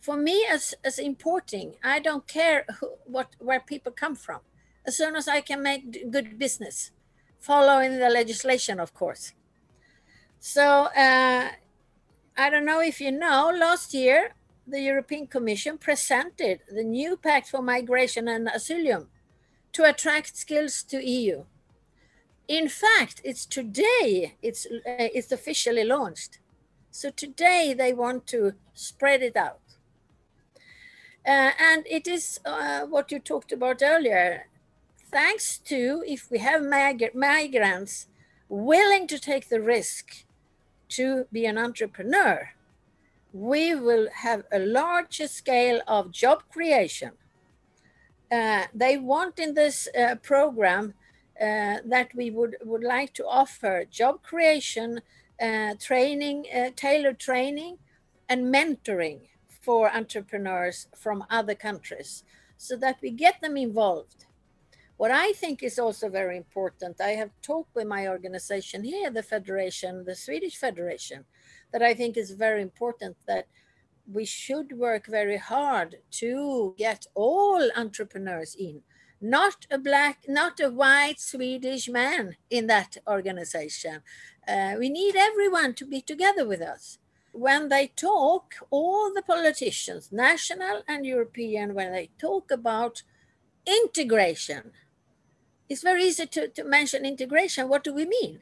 For me, as importing, I don't care where people come from, as soon as I can make good business, following the legislation, of course. So I don't know if you know, last year, the European Commission presented the new Pact for Migration and Asylum to attract skills to EU. In fact, it's today it's officially launched. So today they want to spread it out. And it is what you talked about earlier. Thanks to, if we have migrants willing to take the risk to be an entrepreneur, we will have a larger scale of job creation. They want in this program that we would like to offer job creation, training, tailored training, and mentoring for entrepreneurs from other countries, so that we get them involved. What I think is also very important, I have talked with my organization here, the Federation, the Swedish Federation, that I think is very important, that we should work very hard to get all entrepreneurs in, not a white Swedish man in that organization. We need everyone to be together with us. When they talk, all the politicians, national and European, when they talk about integration, it's very easy to mention integration. What do we mean?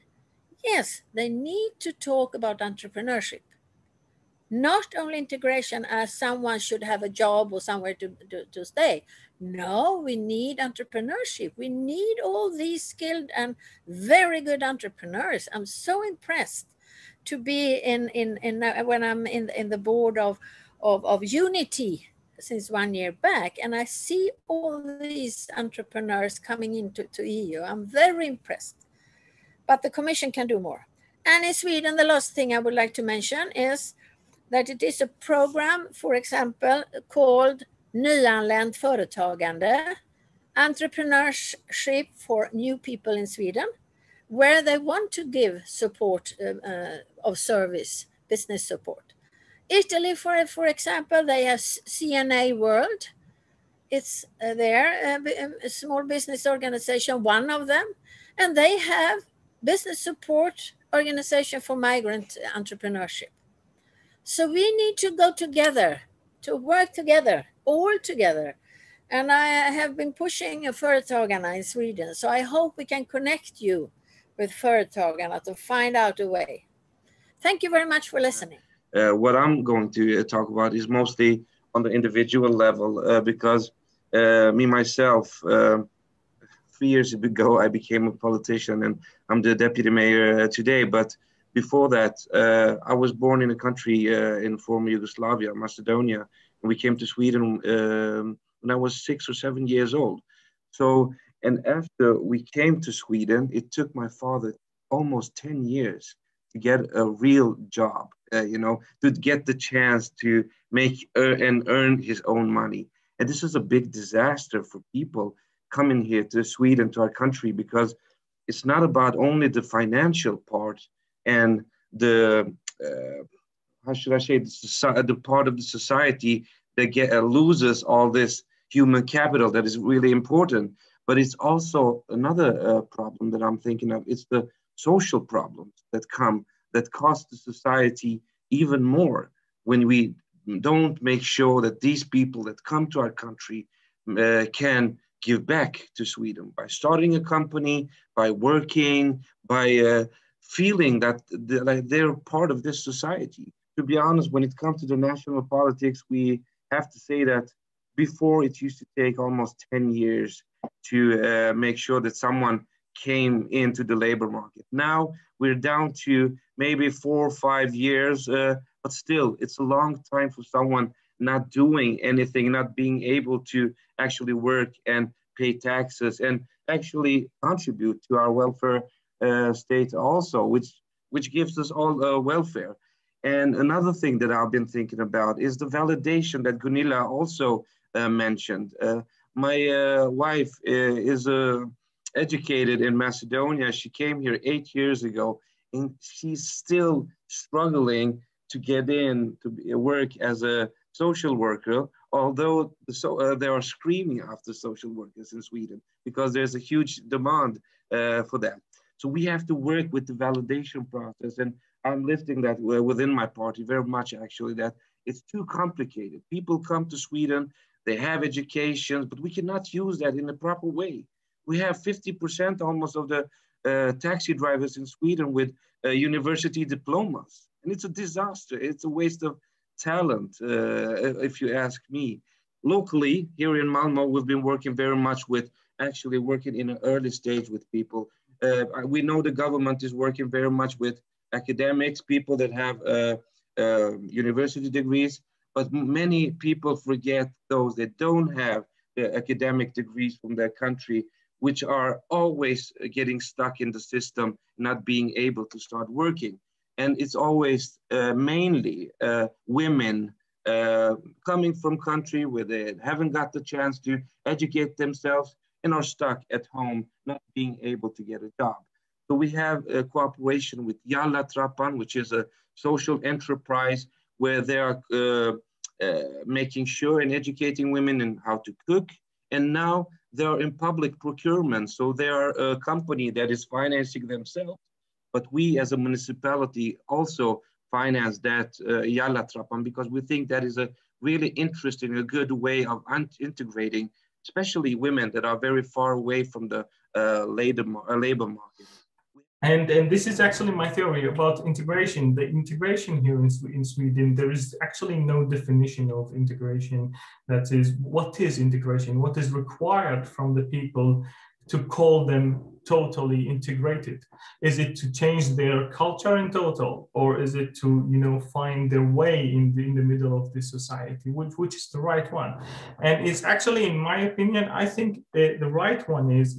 Yes, they need to talk about entrepreneurship. Not only integration as someone should have a job or somewhere to stay. No, we need entrepreneurship. We need all these skilled and very good entrepreneurs. I'm so impressed to be when I'm in the board of Unity since 1 year back, and I see all these entrepreneurs coming into EU. I'm very impressed. But the Commission can do more. And in Sweden, the last thing I would like to mention is that it is a program, for example, called Nyanlänt Företagande, Entrepreneurship for New People in Sweden, where they want to give support of service, business support. Italy, for example, they have CNA World. It's their a small business organization, one of them, and they have business support organization for migrant entrepreneurship. So we need to go together, to work together, all together. And I have been pushing a Företagarna in Sweden, so I hope we can connect you with Företagarna to find out a way. Thank you very much for listening. What I'm going to talk about is mostly on the individual level, because me, myself, 3 years ago, I became a politician and I'm the deputy mayor today. But before that, I was born in a country in former Yugoslavia, Macedonia, and we came to Sweden when I was 6 or 7 years old. So, and after we came to Sweden, it took my father almost 10 years to get a real job, to get the chance to make and earn his own money. And this is a big disaster for people coming here to Sweden, to our country, because it's not about only the financial part and the, how should I say, the part of the society that loses all this human capital that is really important. But it's also another problem that I'm thinking of. It's the social problems that cost the society even more when we don't make sure that these people that come to our country can give back to Sweden by starting a company, by working, by feeling that they're part of this society. To be honest, when it comes to the national politics, we have to say that before it used to take almost 10 years to make sure that someone came into the labor market. Now we're down to maybe 4 or 5 years, but still it's a long time for someone not doing anything, not being able to actually work and pay taxes and actually contribute to our welfare state also, which gives us all welfare. And another thing that I've been thinking about is the validation that Gunilla also mentioned. My wife is educated in Macedonia. She came here 8 years ago, and she's still struggling to get in to work as a social worker, although they are screaming after social workers in Sweden because there's a huge demand for that. So we have to work with the validation process, and I'm listing that within my party very much actually, that it's too complicated. People come to Sweden, they have education, but we cannot use that in a proper way. We have 50% almost of the taxi drivers in Sweden with university diplomas. And it's a disaster. It's a waste of talent, if you ask me. Locally, here in Malmö, we've been working very much with actually working in an early stage with people. We know the government is working very much with academics, people that have university degrees, but many people forget those that don't have the academic degrees from their country, which are always getting stuck in the system, not being able to start working. And it's always mainly women coming from country where they haven't got the chance to educate themselves and are stuck at home, not being able to get a job. So we have a cooperation with Jalla Trappan, which is a social enterprise where they are making sure and educating women in how to cook. And now they're in public procurement. So they are a company that is financing themselves, but we as a municipality also finance that Jalla Trappan, because we think that is a really interesting, a good way of integrating, especially women that are very far away from the labor market. And this is actually my theory about integration. The integration here in Sweden, there is actually no definition of integration. That is, what is integration? What is required from the people to call them totally integrated? Is it to change their culture in total, or is it to, you know, find their way in the middle of this society? Which is the right one? And it's actually, in my opinion, I think the right one is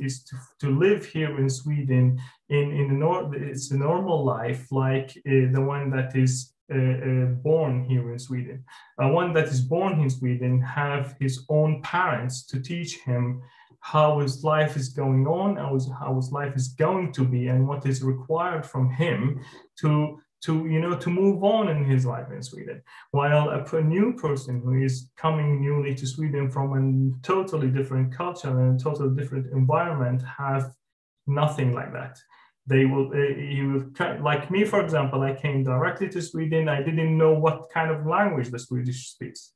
to live here in Sweden it's a normal life, like the one that is born here in Sweden. One that is born in Sweden have his own parents to teach him how his life is going on, how his life is going to be, and what is required from him to move on in his life in Sweden. While a new person who is coming newly to Sweden from a totally different culture and a totally different environment have nothing like that. Like me, for example, I came directly to Sweden. I didn't know what kind of language the Swedish speaks.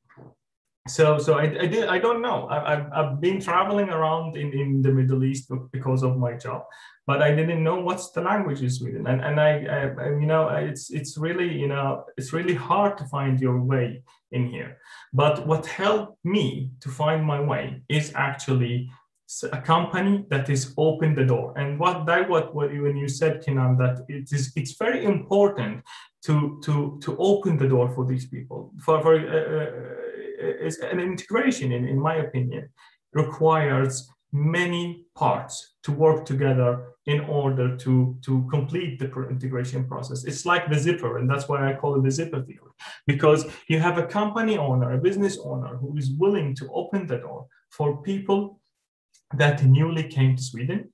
So I don't know. I've been traveling around in the Middle East because of my job, but I didn't know what's the language in Sweden. And it's really hard to find your way in here. But what helped me to find my way is actually a company that is open the door. And what when you said, Kenan, that it's very important to open the door for these people. Is an integration, in my opinion, requires many parts to work together in order to complete the integration process. It's like the zipper, and that's why I call it the zipper theory, because you have a company owner, a business owner, who is willing to open the door for people that newly came to Sweden,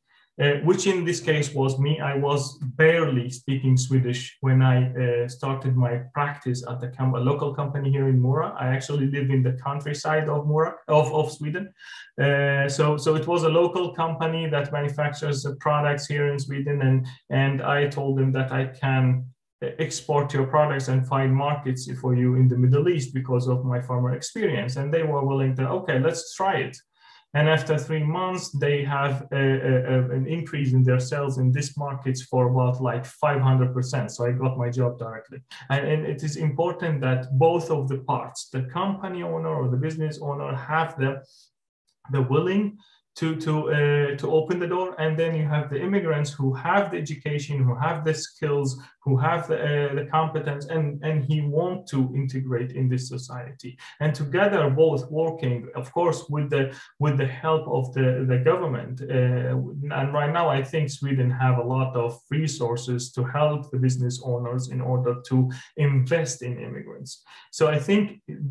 which in this case was me. I was barely speaking Swedish when I started my practice at a local company here in Mora. I actually live in the countryside of Mora, of Sweden. So it was a local company that manufactures products here in Sweden, and I told them that I can export your products and find markets for you in the Middle East because of my former experience. And they were willing to, okay, let's try it. And after 3 months, they have an increase in their sales in these markets for about like 500%. So I got my job directly. And it is important that both of the parts, the company owner or the business owner, have the willing to open the door. And then you have the immigrants who have the education, who have the skills, who have the competence and he want to integrate in this society. And together, both working, of course, with the help of the government. And right now, I think Sweden have a lot of resources to help the business owners in order to invest in immigrants. So I think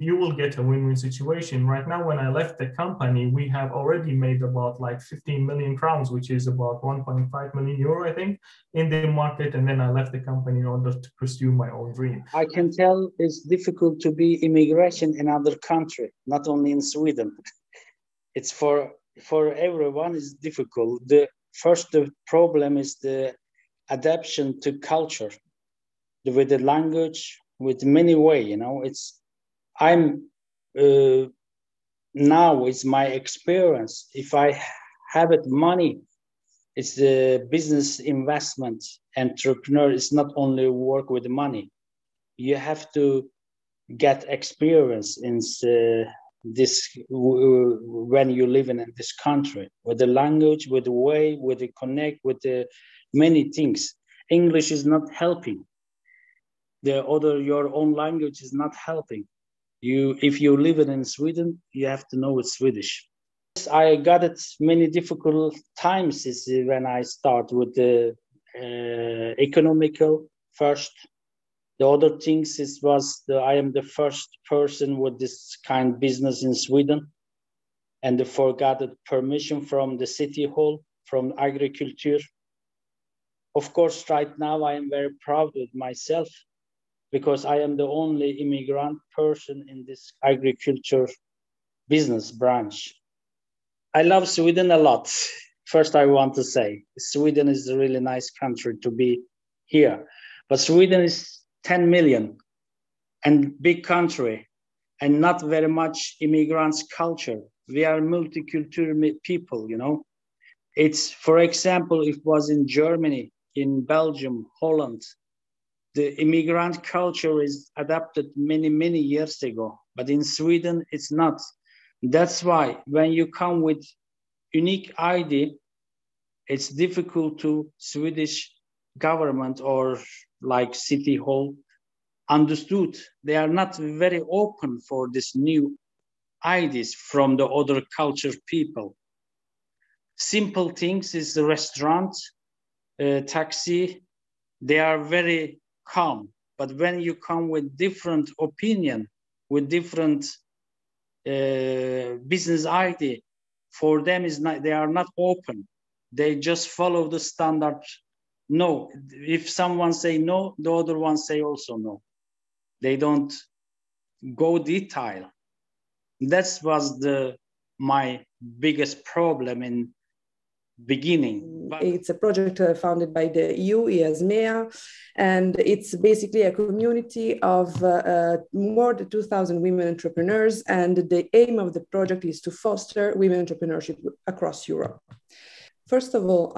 you will get a win-win situation. Right now, when I left the company, we have already made about like 15 million crowns, which is about 1.5 million euro, I think, in the market. And then I left the company in order to pursue my own dream. I can tell it's difficult to be immigration in another country, not only in Sweden. It's for everyone is difficult. The problem is the adaptation to culture, with the language, with many ways. You know, now it's my experience. If I have it money, it's the business investment. Entrepreneur is not only work with money. You have to get experience in this when you live in this country, with the language, with the way, with the connect, with the many things. English is not helping. Your own language is not helping. If you live in Sweden, you have to know it's Swedish. I got it many difficult times when I start with the economical first. The other things I am the first person with this kind of business in Sweden, and got permission from the city hall, from agriculture. Of course, right now I am very proud with myself because I am the only immigrant person in this agriculture business branch. I love Sweden a lot. First, I want to say Sweden is a really nice country to be here, but Sweden is 10 million and big country and not very much immigrants culture. We are multicultural people, you know. It's, for example, it was in Germany, in Belgium, Holland, the immigrant culture is adapted many, many years ago, but in Sweden, it's not. That's why when you come with unique ID, it's difficult to Swedish government or like city hall understood. They are not very open for this new ideas from the other culture people. Simple things is the restaurant, taxi, they are very calm. But when you come with different opinion, with different business idea, for them is not, they are not open. They just follow the standard. No, if someone say no, the other one say also no. They don't go detail. That was my biggest problem in beginning. It's a project funded by the EU, ESMEA, and it's basically a community of more than 2,000 women entrepreneurs, and the aim of the project is to foster women entrepreneurship across Europe. First of all,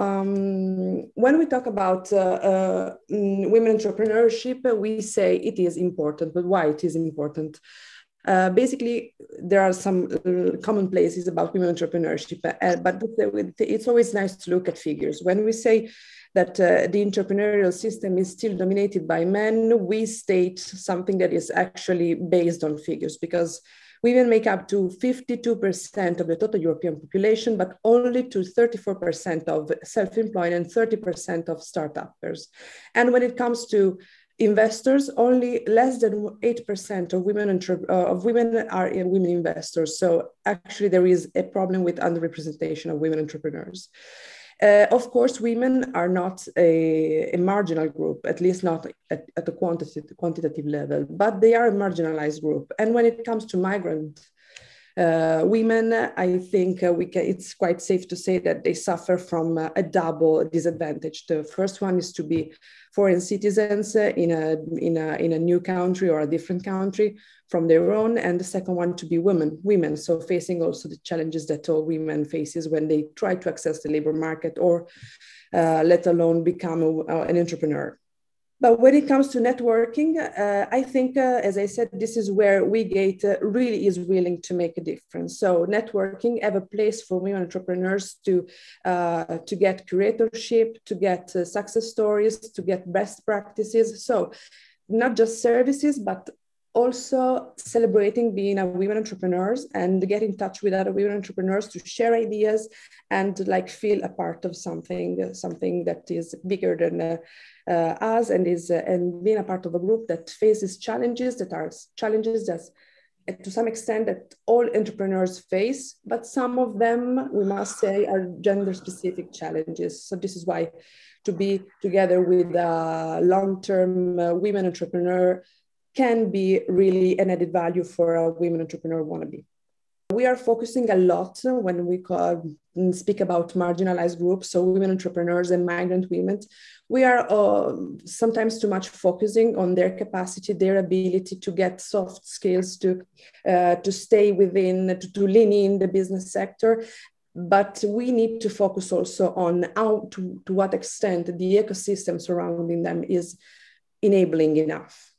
when we talk about women entrepreneurship, we say it is important, but why it is important? Basically, there are some common places about women entrepreneurship, but it's always nice to look at figures. When we say that the entrepreneurial system is still dominated by men, we state something that is actually based on figures, because women make up to 52% of the total European population, but only to 34% of self-employed and 30% of startups. And when it comes to investors, only less than 8% of women are women investors. So actually there is a problem with underrepresentation of women entrepreneurs. Of course, women are not a marginal group, at least not at the quantitative level, but they are a marginalized group. And when it comes to migrant women, I think it's quite safe to say that they suffer from a double disadvantage. The first one is to be foreign citizens in a new country or a different country from their own, and the second one to be women, so facing also the challenges that all women faces when they try to access the labor market or let alone become an entrepreneur. But when it comes to networking, I think, as I said, this is where WeGate really is willing to make a difference. So networking have a place for women entrepreneurs to get curatorship, to get success stories, to get best practices. So not just services, but also celebrating being a women entrepreneurs and get in touch with other women entrepreneurs to share ideas and like feel a part of something that is bigger than us and being a part of a group that faces challenges that are challenges that to some extent that all entrepreneurs face, but some of them, we must say, are gender specific challenges. So this is why to be together with a long-term women entrepreneur can be really an added value for a women entrepreneur wannabe. We are focusing a lot when we speak about marginalized groups, so women entrepreneurs and migrant women. We are sometimes too much focusing on their capacity, their ability to get soft skills, to stay within, to lean in the business sector. But we need to focus also on how, to what extent the ecosystem surrounding them is enabling enough.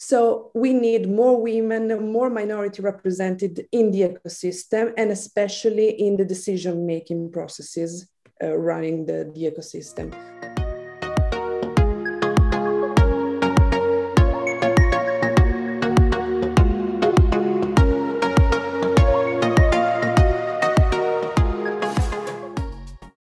So we need more women, more minority represented in the ecosystem, and especially in the decision-making processes running the ecosystem.